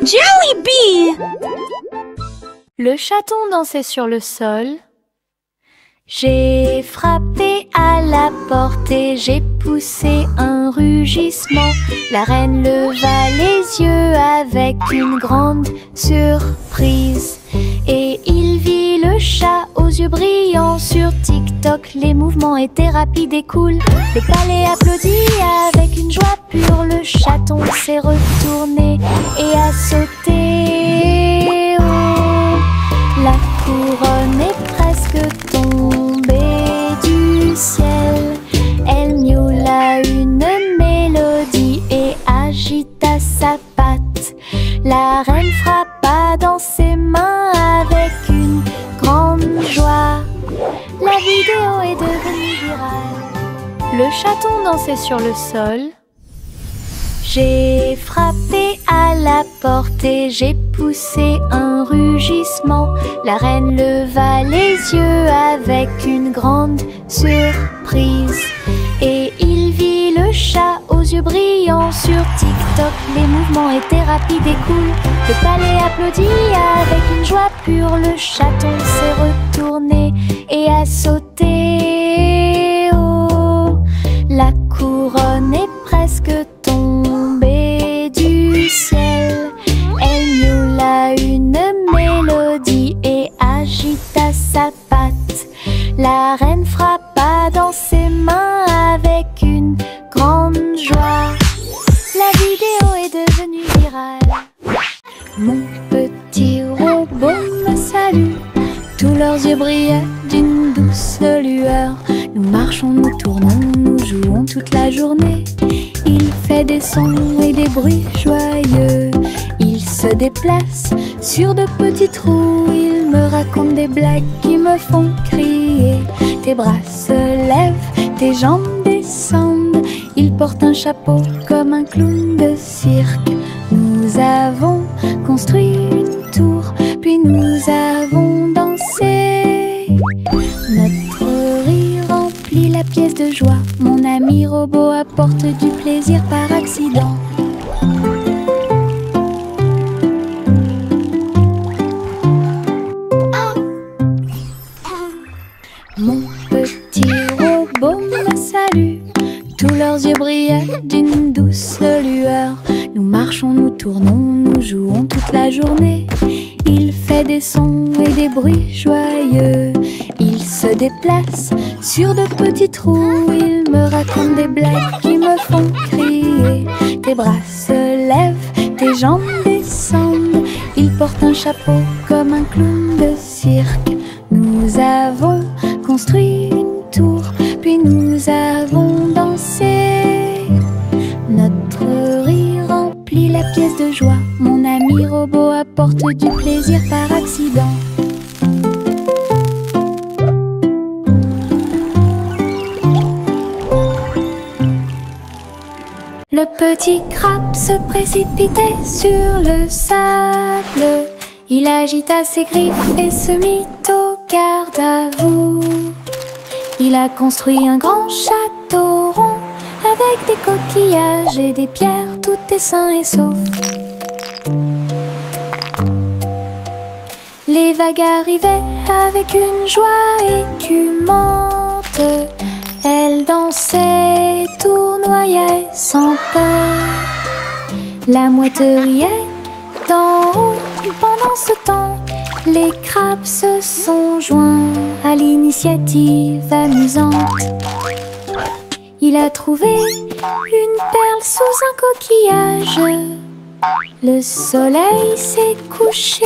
Jollibee! Le chaton dansait sur le sol. J'ai frappé à la porte et j'ai poussé un rugissement. La reine leva les yeux avec une grande surprise. Et il vit le chat aux yeux brillants. Sur TikTok, les mouvements étaient rapides et cool. Le palais applaudit avec une joie pure. Le chaton s'est retourné et a sauté. Oh, la couronne est presque tombée du ciel. Elle miaula une mélodie et agita sa patte. La reine frappa dans ses mains avec une grande joie. La vidéo est devenue virale. Le chaton dansait sur le sol. J'ai frappé à la porte et j'ai poussé un rugissement. La reine leva les yeux avec une grande surprise. Et il vit le chat aux yeux brillants. Sur TikTok, les mouvements étaient rapides et cool. Le palais applaudit avec une joie pure. Le chaton s'est retourné et a sauté. Oh, la couronne est presque tombée du ciel. Elle miaula une mélodie et agita sa patte. La reine frappa dans ses mains avec une grande joie. La vidéo est devenue virale. Mon petit robot me salue. Tous leurs yeux brillaient d'une douce lueur. Nous marchons, nous tournons, nous jouons toute la journée. Il fait des sons et des bruits joyeux. Il se déplace sur de petits trous. Il me raconte des blagues qui me font crier. Tes bras se lèvent, tes jambes descendent. Il porte un chapeau comme un clown de cirque. Nous avons construit une tour, puis nous avons dansé. Notre rire remplit la pièce de joie. Mon ami robot apporte du plaisir par accident. Mon petit robot me salue. Tous leurs yeux brillaient d'une douce lueur. Nous marchons, nous tournons, nous jouons toute la journée. Il fait des sons et des bruits joyeux. Il se déplace sur de petits trous. Il me raconte des blagues qui me font crier. Tes bras se lèvent, tes jambes descendent. Il porte un chapeau comme un clown de cirque. Nous avons construit une tour, puis nous avons dansé. Notre rire remplit la pièce de joie. Mon ami robot apporte du plaisir par accident. Le petit crabe se précipitait sur le sable. Il agita ses griffes et se mit au garde à vous. Il a construit un grand château rond avec des coquillages et des pierres, tout est sain et sauf. Les vagues arrivaient avec une joie écumante. Elles dansaient, tournoyaient sans peur. La mouette riait d'en haut. Pendant ce temps, les crabes se sont joints à l'initiative amusante. Il a trouvé une perle sous un coquillage. Le soleil s'est couché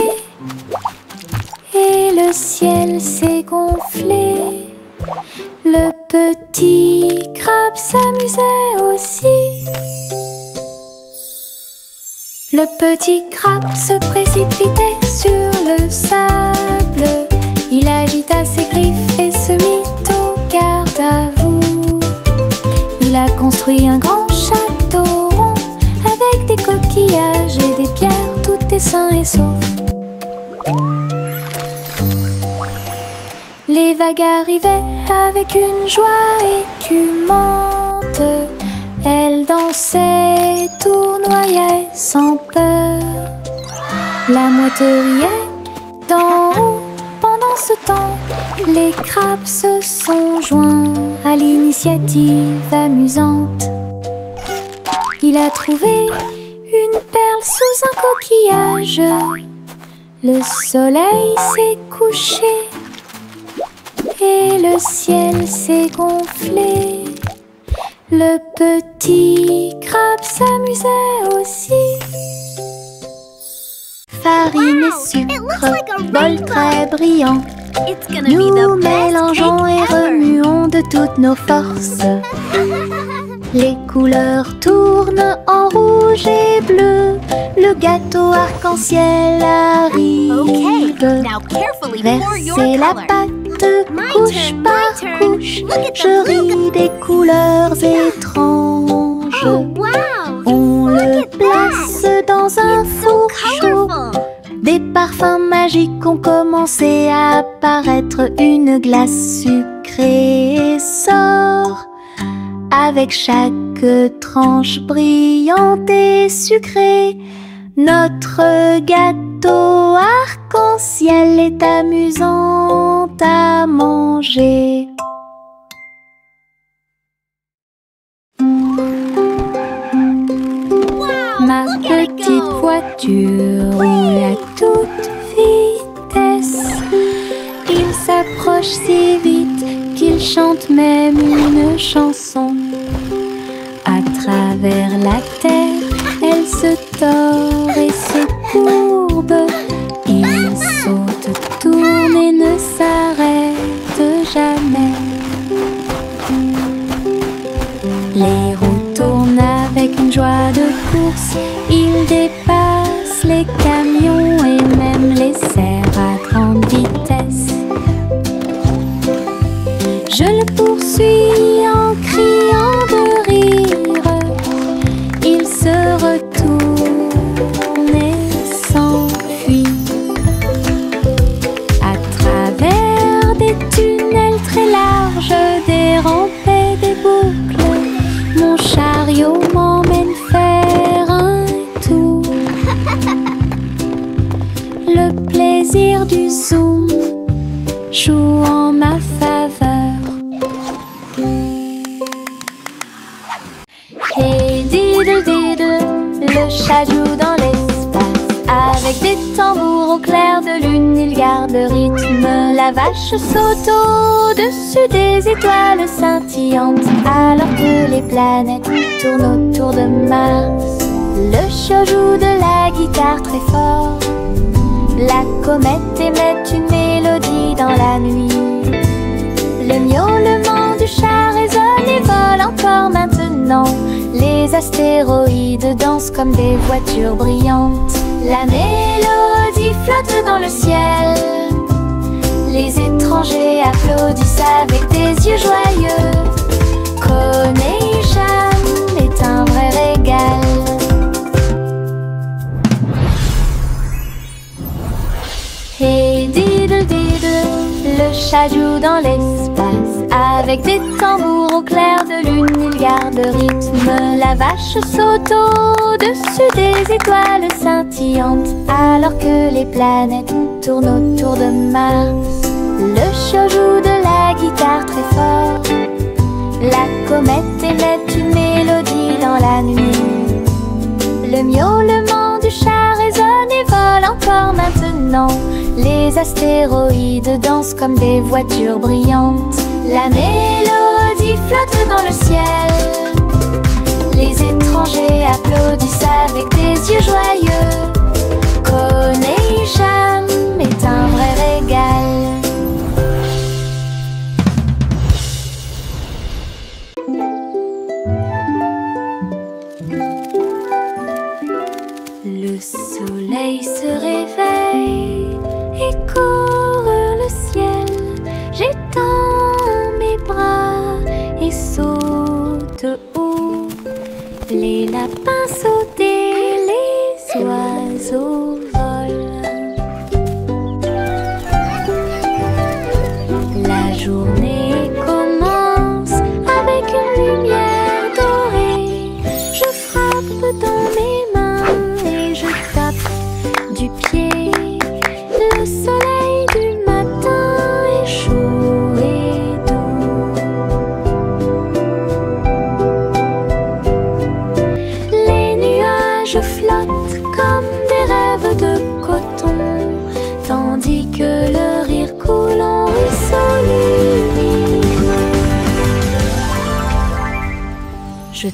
et le ciel s'est gonflé. Le petit crabe s'amusait aussi. Le petit crabe se précipitait sur le sable. Il agita ses griffes et se mit au garde à vous. Il a construit un grand château rond avec des coquillages et des pierres, tout est sain et sauf. Les vagues arrivaient avec une joie écumante. Elles dansaient, tournoyaient sans peur. La mouette riait d'en haut. Pendant ce temps, les crabes se sont joints à l'initiative amusante. Il a trouvé une perle sous un coquillage. Le soleil s'est couché et le ciel s'est gonflé. Le petit crabe s'amusait aussi. Farine et sucre, bol très brillant. Nous mélangeons et remuons de toutes nos forces. Les couleurs tournent en rouge et bleu. Le gâteau arc-en-ciel arrive. Versez la pâte couche par couche. Je ris des couleurs étranges. On le place dans un four chaud. Des parfums magiques ont commencé à apparaître. Une glace sucrée sort avec chaque tranche brillante et sucrée. Notre gâteau arc-en-ciel est amusant à manger. Ma petite voiture roule à toute vitesse. Il s'approche si vite qu'il chante même une chanson. À travers la terre, elle se tord et se courbe. Il saute, tourne et ne s'arrête jamais. Les roues tournent avec une joie de course. Il dépasse les camions et même les cerfs à grande vitesse. Je le poursuis en criant de rire. Il se retourne et s'enfuit. À travers des tunnels très larges, des rampes et des boucles, mon chariot m'emmène faire un tour. Le plaisir du zoom joue en ma faveur. Hey diddle diddle, le chat joue dans l'espace. Avec des tambours au clair de lune, il garde le rythme. La vache saute au-dessus des étoiles scintillantes, alors que les planètes tournent autour de Mars. Le chat joue de la guitare très fort. La comète émet une mélodie dans la nuit. Le miaulement du chat résonne et vole encore maintenant. Les astéroïdes dansent comme des voitures brillantes. La mélodie flotte dans le ciel. Les étrangers applaudissent avec des yeux joyeux. Konei-chan est un vrai régal. Hey diddle diddle, le chat joue dans l'espace. Avec des tambours au clair de lune, il garde le rythme. La vache saute au-dessus des étoiles scintillantes, alors que les planètes tournent autour de Mars. Le chat joue de la guitare très fort. La comète émet une mélodie dans la nuit. Le miaulement du chat résonne et vole encore maintenant. Les astéroïdes dansent comme des voitures brillantes. La mélodie flotte dans le ciel. Les étrangers applaudissent avec des yeux joyeux. Konei-chan est un vrai régal. Le soleil se réveille et court le ciel. J'étends mes bras et saute haut. Les lapins sautent et les oiseaux volent. La journée commence avec une lumière dorée. Je frappe dans mes mains et je tape du pied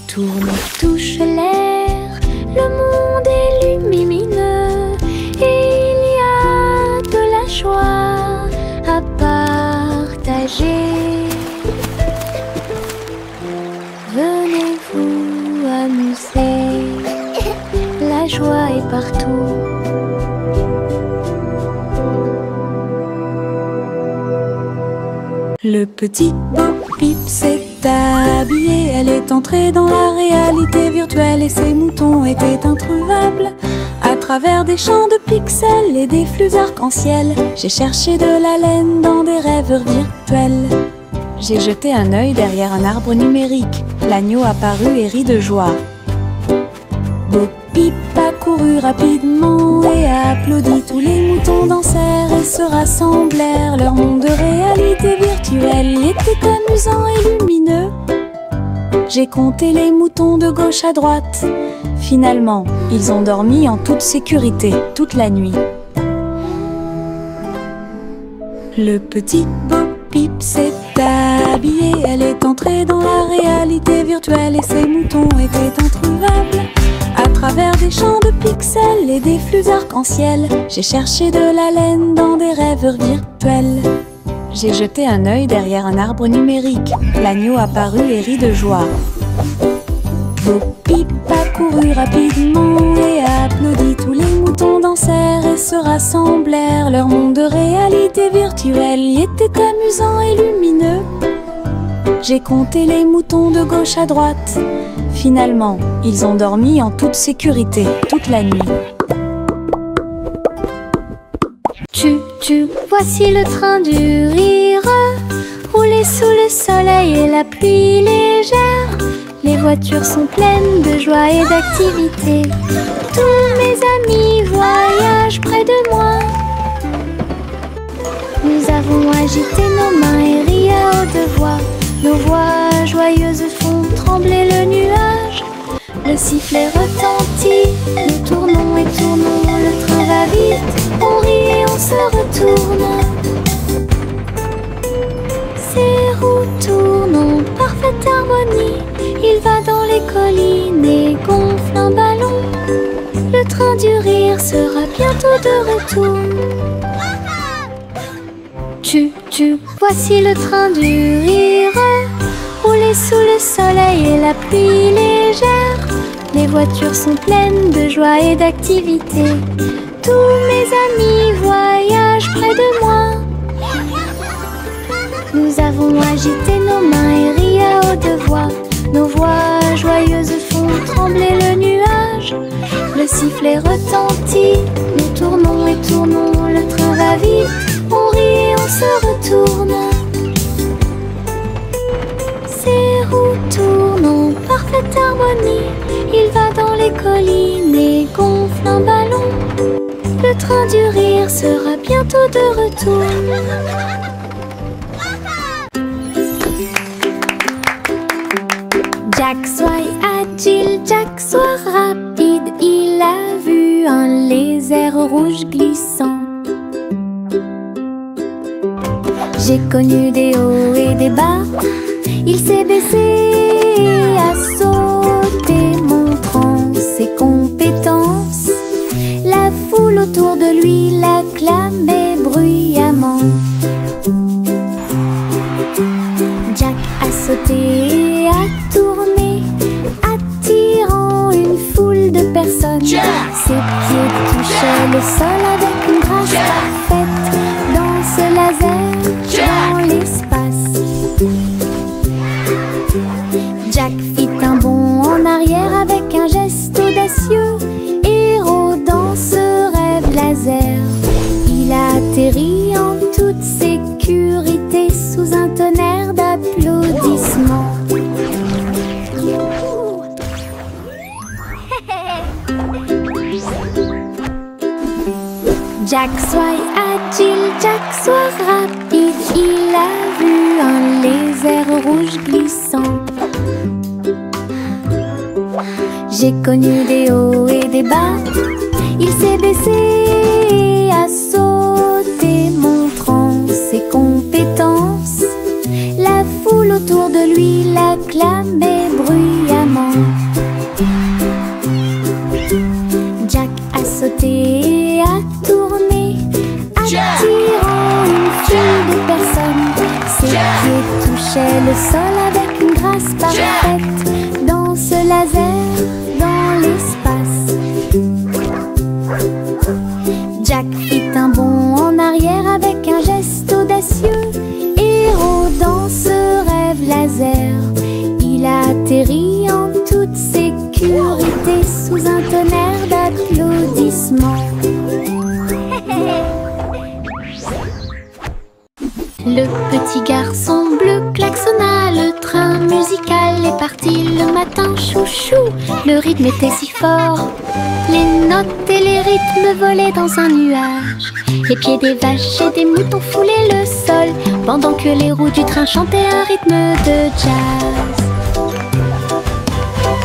tourne, touche l'air, le monde est lumineux et il y a de la joie à partager. Venez vous amuser, la joie est partout. Le petit Bo Peep s'est habillé, elle est entrée dans la réalité virtuelle et ses moutons étaient introuvables. À travers des champs de pixels et des flux arc-en-ciel, j'ai cherché de la laine dans des rêves virtuels. J'ai jeté un œil derrière un arbre numérique, l'agneau apparut et rit de joie. Bo Peep a couru rapidement et a applaudi. Tous les moutons dansèrent et se rassemblèrent. Leur monde de réalité virtuelle était amusant et lumineux. J'ai compté les moutons de gauche à droite. Finalement, ils ont dormi en toute sécurité toute la nuit. Le petit Bo Peep s'est habillé, elle est entrée dans la réalité virtuelle et ses moutons étaient introuvables. À travers des champs de pixels et des flux arc-en-ciel, j'ai cherché de la laine dans des rêves virtuels. J'ai jeté un œil derrière un arbre numérique, l'agneau apparut et rit de joie. Bo Peep a couru rapidement et a applaudi. Tous les moutons dansèrent et se rassemblèrent. Leur monde de réalité virtuelle y était amusant et lumineux. J'ai compté les moutons de gauche à droite. Finalement, ils ont dormi en toute sécurité toute la nuit. Voici le train du rire, rouler sous le soleil et la pluie légère. Les voitures sont pleines de joie et d'activité. Tous mes amis voyagent près de moi. Nous avons agité nos mains et ri à haute voix. Nos voix joyeuses font trembler le nuage. Le sifflet retentit, nous tournons et tournons. Le train va vite, on rit et on se retourne. Ces roues tournent en parfaite harmonie. Il va dans les collines et gonfle un ballon. Le train du rire sera bientôt de retour. Voici le train du rire, rouler sous le soleil et la pluie légère. Les voitures sont pleines de joie et d'activité. Tous mes amis voyagent près de moi. Nous avons agité nos mains et ri à haute voix. Nos voix joyeuses font trembler le nuage. Le sifflet retentit, nous tournons et tournons. Le train va vite, on rit et on se retourne. Ces roues tournent en parfaite harmonie. Il va dans les collines et gonfle un ballon. Le train du rire sera bientôt de retour. Jack soit agile, Jack soit rapide. Il a vu un lézard rouge glissant. J'ai connu des hauts et des bas. Il s'est baissé à sauter, montrant ses compétences. La foule autour de lui l'acclamait bruyamment. Jack a sauté et a tourné, attirant une foule de personnes. Ses pieds touchaient le sol avec une grâce parfaite. Danse laser dans l'espace. Jack fit un bond en arrière avec un geste audacieux. Héros dans ce rêve laser, il a atterri en toute sécurité sous un tonnerre d'applaudissements. Jack soit agile, Jack soit rapide. Il a vu un lézard rouge glissant. J'ai connu des hauts et des bas. Il s'est baissé à sauter, montrant ses compétences. La foule autour de lui l'acclamait bruyamment. applaudissements. Jack a sauté et a tourné, attirant une foule de personnes. Ses pieds touchaient le sol avec une grâce parfaite. Dans ce laser, dans l'espace, Jack fit un bond en arrière avec un geste audacieux. Héros dans ce rêve laser, il a atterri en toute sécurité sous un tonnerre d'applaudissements. Le petit garçon bleu klaxonna, le train musical est parti le matin chouchou. Le rythme était si fort, les notes et les rythmes volaient dans un nuage. Les pieds des vaches et des moutons foulaient le sol, pendant que les roues du train chantaient un rythme de jazz.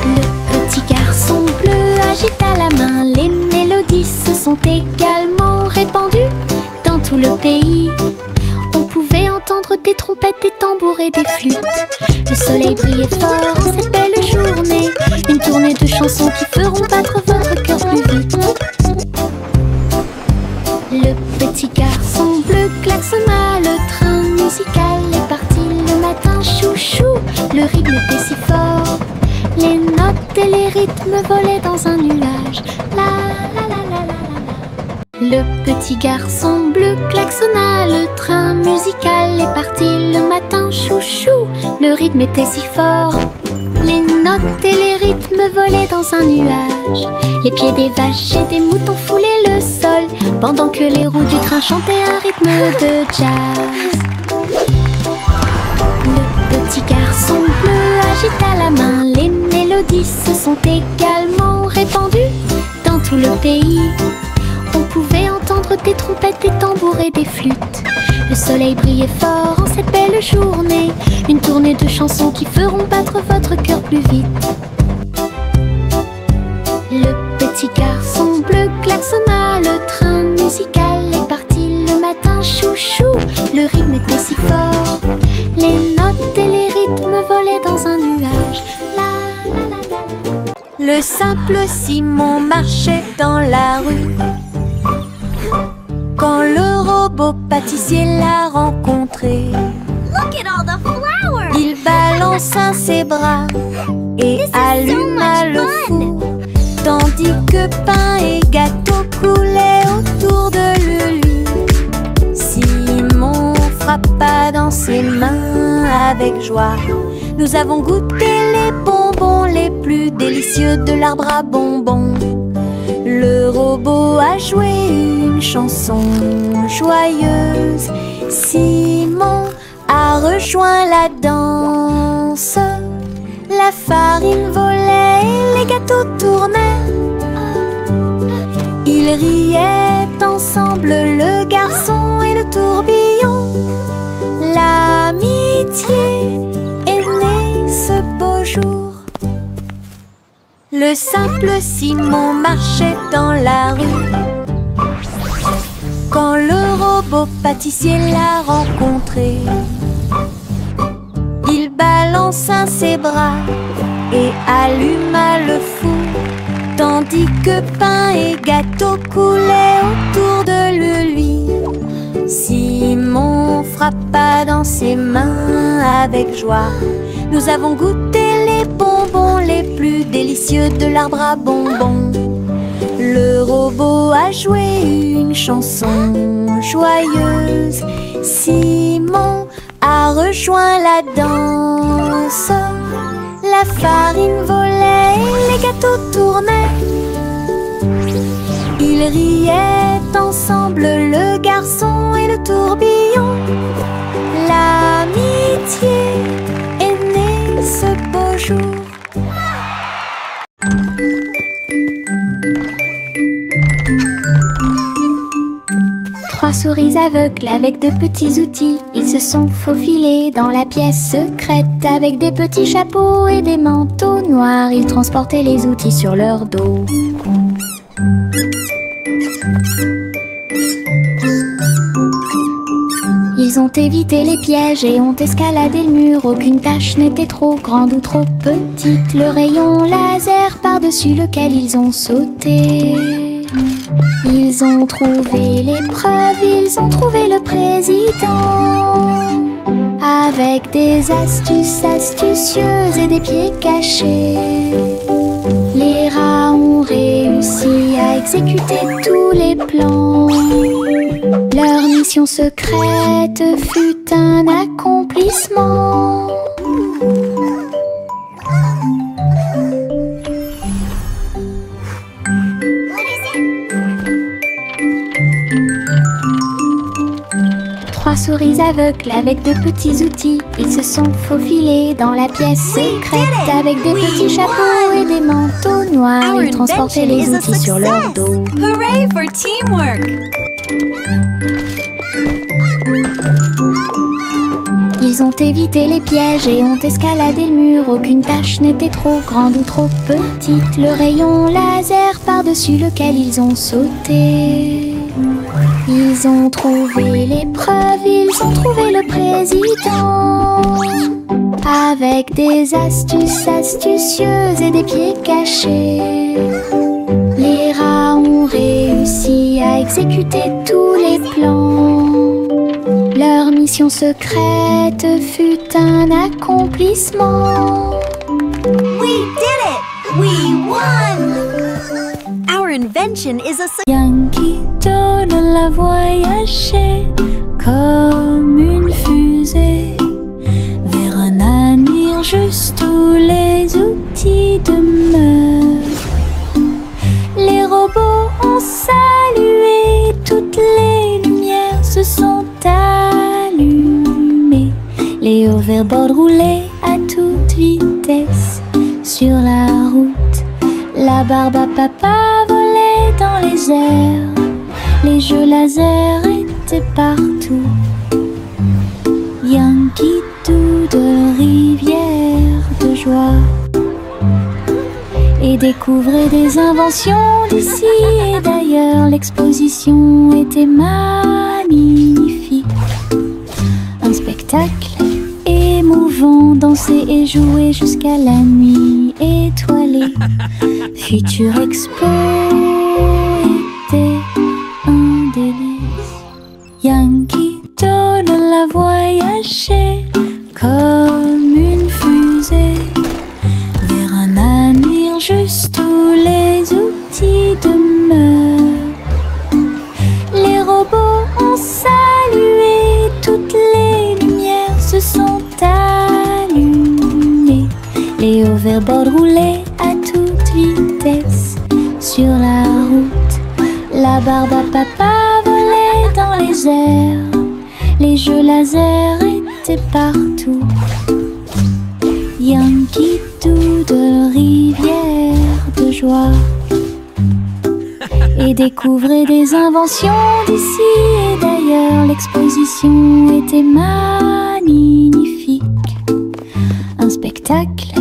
Le petit garçon bleu agita la main, les mélodies se sont également répandues dans tout le pays. On pouvait entendre des trompettes, des tambours et des flûtes. Le soleil brillait fort en cette belle journée. Une tournée de chansons qui feront battre votre cœur plus vite. Le petit garçon bleu klaxonna, le train musical est parti le matin chouchou. Le rythme était si fort, les notes et les rythmes volaient dans un nuage. La la la la la la. Le petit garçon bleu klaxonna, le train musical est parti le matin chouchou. Le rythme était si fort, les notes et les rythmes volaient dans un nuage. Les pieds des vaches et des moutons foulaient le sol, pendant que les roues du train chantaient un rythme de jazz. Le petit garçon bleu agita la main, les mélodies se sont également répandues dans tout le pays. On pouvait entendre des trompettes, des tambours et des flûtes. Le soleil brillait fort en cette belle journée. Une tournée de chansons qui feront battre votre cœur plus vite. Le petit garçon bleu klaxonna, le train musical est parti le matin chouchou. Le rythme était si fort, les notes et les rythmes volaient dans un nuage. La la la la. Le simple Simon marchait dans la rue quand le robot pâtissier l'a rencontré. Look at all the flowers! Il balança ses bras et alluma le four, tandis que pain et gâteau coulaient autour de lui. Simon frappa dans ses mains avec joie. Nous avons goûté les bonbons les plus délicieux de l'arbre à bonbons. Le robot a joué une chanson joyeuse. Simon a rejoint la danse. La farine volait et les gâteaux tournaient. Ils riaient ensemble, le garçon et le tourbillon. L'amitié est née ce beau jour. Le simple Simon marchait dans la rue quand le robot pâtissier l'a rencontré. Il balança ses bras et alluma le four, tandis que pain et gâteau coulaient autour de lui. Simon frappa dans ses mains avec joie. Nous avons goûté les bonbons les plus délicieux de l'arbre à bonbons. Le robot a joué une chanson joyeuse. Simon a rejoint la danse. La farine volait et les gâteaux tournaient. Ils riaient ensemble, le garçon et le tourbillon. L'amitié est née ce beau jour. Trois souris aveugles avec de petits outils, ils se sont faufilés dans la pièce secrète. Avec des petits chapeaux et des manteaux noirs, ils transportaient les outils sur leur dos. Ils Ils ont évité les pièges et ont escaladé le mur. Aucune tâche n'était trop grande ou trop petite. Le rayon laser par-dessus lequel ils ont sauté. Ils ont trouvé l'épreuve, ils ont trouvé le président. Avec des astuces astucieuses et des pieds cachés, les rats ont réussi à exécuter tous les plans. Leur mission secrète fut un accomplissement. 3 souris aveugles avec de petits outils. Ils se sont faufilés dans la pièce secrète. Avec des petits chapeaux et des manteaux noirs, ils transportaient les outils sur leur dos. Hooray for teamwork! Ils ont évité les pièges et ont escaladé le mur. Aucune tâche n'était trop grande ou trop petite. Le rayon laser par-dessus lequel ils ont sauté. Ils ont trouvé l'épreuve, ils ont trouvé le président. Avec des astuces astucieuses et des pieds cachés, les rats ont réussi à exécuter tous les plans. Leur mission secrète fut un accomplissement. We did it! We won! Our invention is a success. Yankee Doodle a voyagé comme une fusée vers un avenir juste où les outils demeurent. Les robots ont salué, toutes les lumières se sont allumées. Les hoverboards roulaient à toute vitesse sur la route. La barbe à papa volait dans les airs. Les jeux laser étaient partout. Yankee Doodle, rivière de joie. Et découvrait des inventions d'ici et d'ailleurs. L'exposition était magnifique. Un spectacle émouvant, danser et jouer jusqu'à la nuit étoilée. Future Expo était un délice. Yankee Doodle a voyagé comme une fusée vers un avenir juste où les outils demeurent. Les robots ont salué, toutes les lumières se sont allumées. Les hoverboards roulaient à toute vitesse sur la route. La barbe à papa volait dans les airs. Les jeux laser étaient partout. Yankee Doodle, rivière de joie. Et découvrait des inventions d'ici et d'ailleurs. L'exposition était magnifique. Un spectacle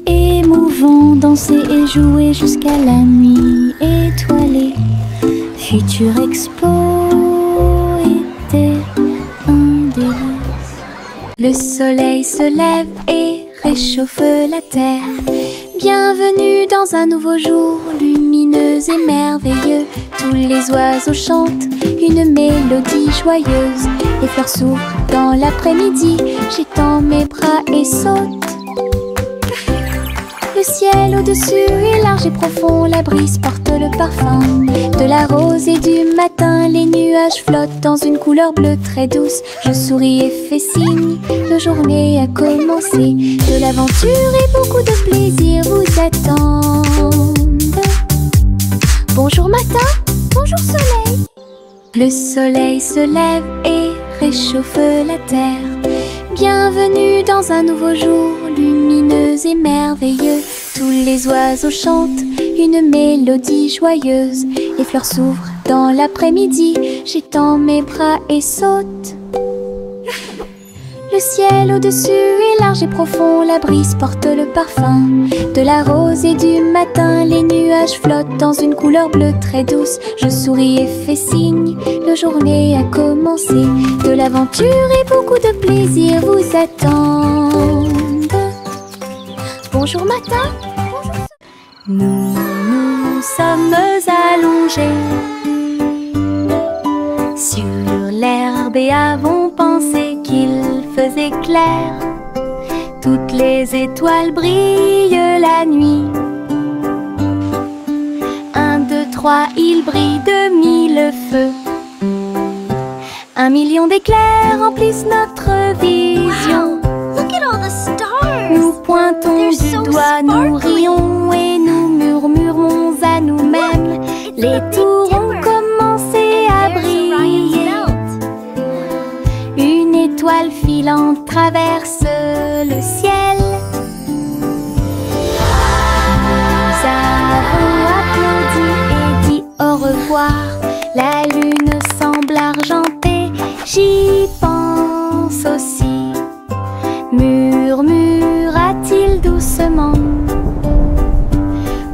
émouvant, danser et jouer jusqu'à la nuit étoilée. Future Expo était un délice. Le soleil se lève et réchauffe la terre. Bienvenue dans un nouveau jour lumineux et merveilleux. Tous les oiseaux chantent une mélodie joyeuse. Les fleurs s'ouvrent dans l'après-midi. J'étends mes bras et saute. Le ciel au-dessus est large et profond. La brise porte le parfum de la rose et du matin. Les nuages flottent dans une couleur bleue très douce. Je souris et fais signe, la journée a commencé. De l'aventure et beaucoup de plaisir vous attendent. Bonjour matin, bonjour soleil. Le soleil se lève et réchauffe la terre. Bienvenue dans un nouveau jour lumineux et merveilleux. Tous les oiseaux chantent une mélodie joyeuse. Les fleurs s'ouvrent dans l'après-midi. J'étends mes bras et saute. Le ciel au-dessus est large et profond, la brise porte le parfum de la rose et du matin. Les nuages flottent dans une couleur bleue très douce. Je souris et fais signe, la journée a commencé. De l'aventure et beaucoup de plaisir vous attendent. Bonjour matin. Nous nous sommes allongés sur l'herbe et avons pensé qu'il faisait clair. Toutes les étoiles brillent la nuit. 1, 2, 3, il brille de 1000 feux. 1 million d'éclairs remplissent notre vision. Wow, look at all the stars. Nous pointons They're du so doigt, nous sparkly. rions et nous murmurons à nous-mêmes. Les tours ont commencé à briller. Une étoile filante traverse le ciel. Nous avons applaudi et dit au revoir. La lune semble argentée, j'y pense aussi. Murmura-t-il doucement.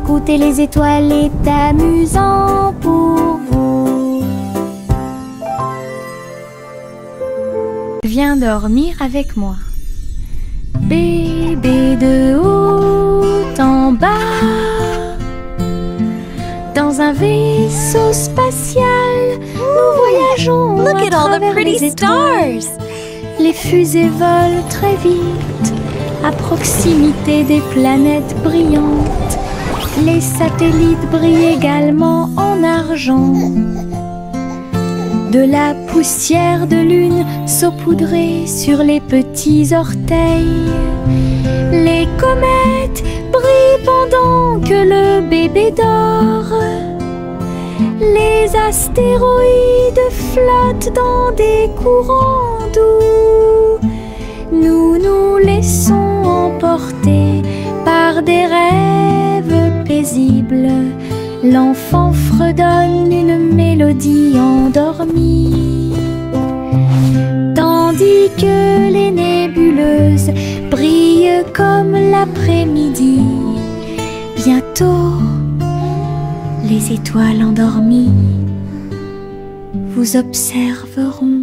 Goûter les étoiles est amusant pour vous. Viens dormir avec moi. Bébé de haut en bas, dans un vaisseau spatial, nous voyageons Look à at all the travers pretty les étoiles. stars. Les fusées volent très vite, à proximité des planètes brillantes. Les satellites brillent également en argent. De la poussière de lune saupoudrée sur les petits orteils. Les comètes brillent pendant que le bébé dort. Les astéroïdes flottent dans des courants doux. Nous nous laissons emporter par des rêves paisibles. L'enfant fredonne une mélodie endormie, tandis que les nébuleuses brillent comme l'après-midi. Bientôt, les étoiles endormies vous observeront.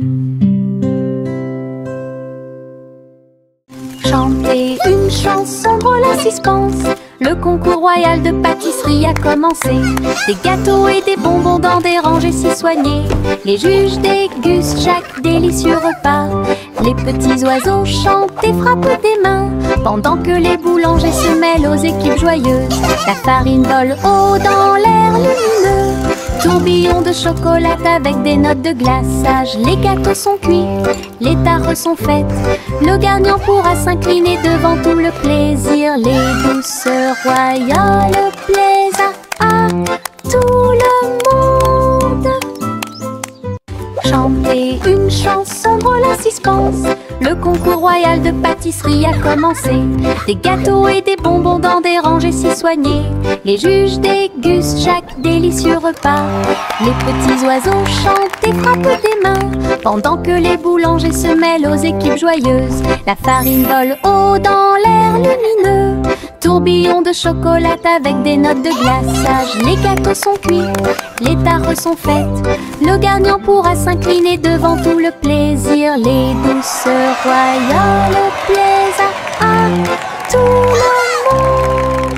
Chanter une chanson drôle à suspense. Le concours royal de pâtisserie a commencé. Des gâteaux et des bonbons dans des rangées si soignées. Les juges dégustent chaque délicieux repas. Les petits oiseaux chantent et frappent des mains, pendant que les boulangers se mêlent aux équipes joyeuses. La farine vole haut dans l'air lumineux. Tourbillon de chocolat avec des notes de glaçage. Les gâteaux sont cuits, les tares sont faites. Le gagnant pourra s'incliner devant tout le plaisir. Les douces royales plaisent à tout le monde. Chanter une chanson drôle à suspense. Le concours royal de pâtisserie a commencé. Des gâteaux et des bonbons dans des rangées si soignées. Les juges dégustent chaque délicieux repas. Les petits oiseaux chantent et frappent des mains, pendant que les boulangers se mêlent aux équipes joyeuses. La farine vole haut dans l'air lumineux. Tourbillon de chocolat avec des notes de glaçage. Les gâteaux sont cuits, les tares sont faites. Le gagnant pourra s'incliner devant tout le plaisir. Les douces royales plaisent à tout le monde.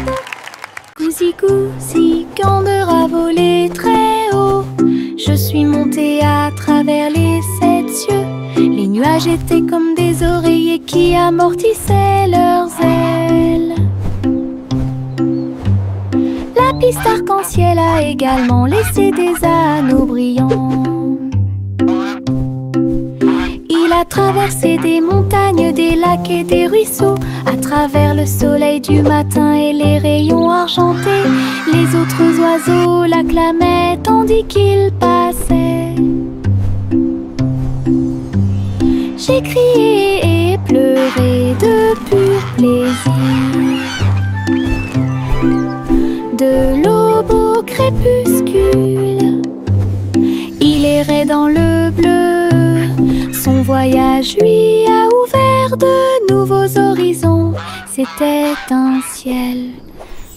Gousi gousi, grandeur à voler très haut. Je suis montée à travers les 7 cieux. Les nuages étaient comme des oreillers qui amortissaient leurs ailes. La piste arc-en-ciel a également laissé des anneaux brillants. Il a traversé des montagnes, des lacs et des ruisseaux, à travers le soleil du matin et les rayons argentés. Les autres oiseaux l'acclamaient tandis qu'il passait. J'ai crié et pleuré de pur plaisir. De l'aube au crépuscule, il errait dans le bleu. Son voyage lui a ouvert vers de nouveaux horizons. C'était un ciel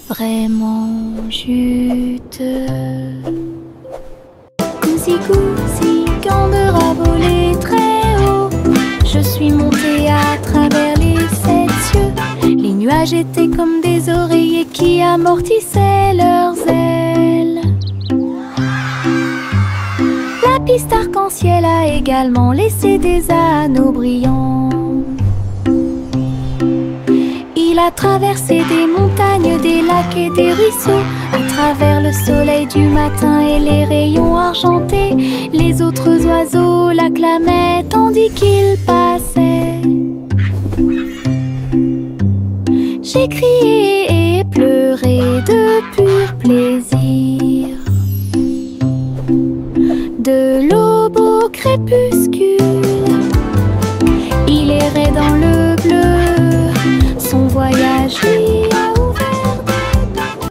vraiment juteux. Goosey, Gander a volé très haut. Je suis montée à travers les 7 cieux. Les nuages étaient comme des oreillers qui amortissaient leurs ailes. La piste arc-en-ciel a également laissé des anneaux brillants. Il a traversé des montagnes, des lacs et des ruisseaux. À travers le soleil du matin et les rayons argentés, les autres oiseaux l'acclamaient tandis qu'il passait. J'ai crié et pleuré de pur plaisir. De l'aube au crépuscule,